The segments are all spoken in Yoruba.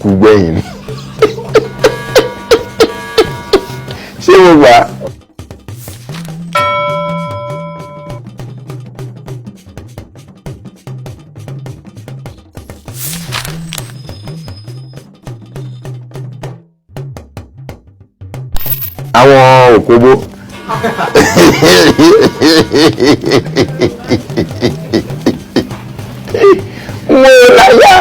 kú gbẹ̀yìn ni. Ṣé mo gbà? Àwọn òkóbó. Mo láyà.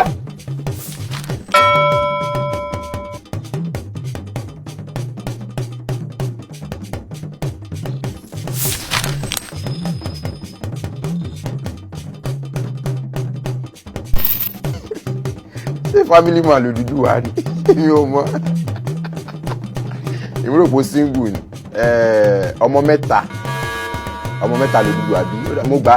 Ṣé family man ló dúdú wá ní? Mi ò mọ̀. Èmi rò pé single ni. Ọmọ mẹ́ta ló dúdú àbí? Mo gbà.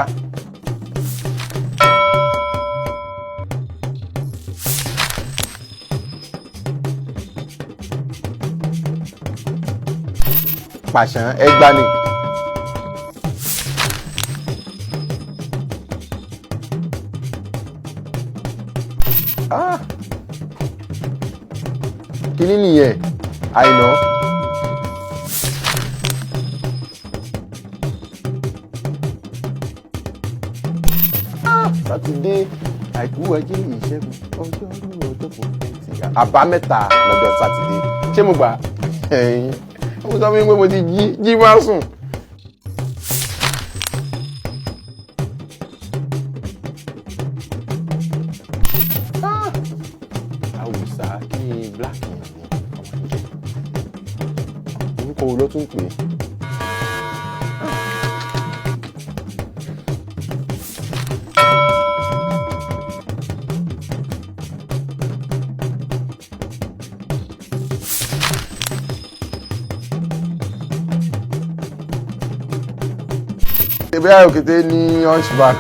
Pàṣán ẹgbà ni. Kíní nìyẹn? Àìná. Sátidé, àìkú Ajé, Ìṣẹ́gun, Ọjọ́rú, Ọjọ́bọ̀, Ẹtì, àbámẹ́ta lọ́jọ́ Sátidé. Ṣé mo gbà? Mo sọ fún yín pé mo ti jí máa sùn. Àwùsá kí black ni ọmọ jẹ. Orúkọ wo ló tún pè é? Ebe ayọ̀ kété ní hunchback.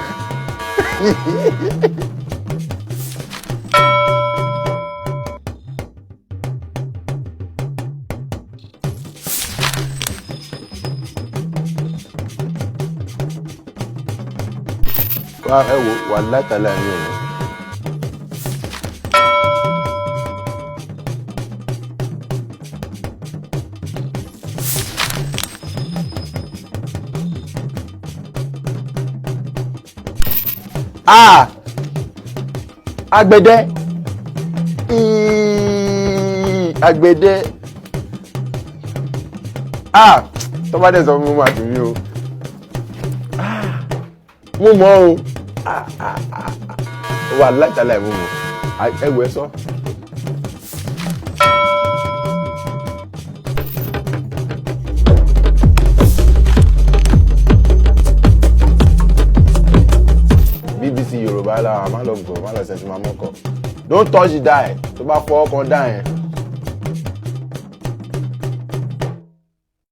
Ẹ wo wà látàlá ní ọ̀nà. Agbẹ̀dẹ. Agbẹ̀dẹ. Tó bá dẹ̀ sọ fún mi máa dùn mí o. Mo mọ̀ o. Wà látàlá mo mọ̀. Ẹ̀wù ẹ sọ. BBC Yoruba la máa lọ gbọ́ máa lọ sẹ́ńtì máa mọ́kọ̀. Don't touch the die tó bá fọ́ ọkàn dá yẹn.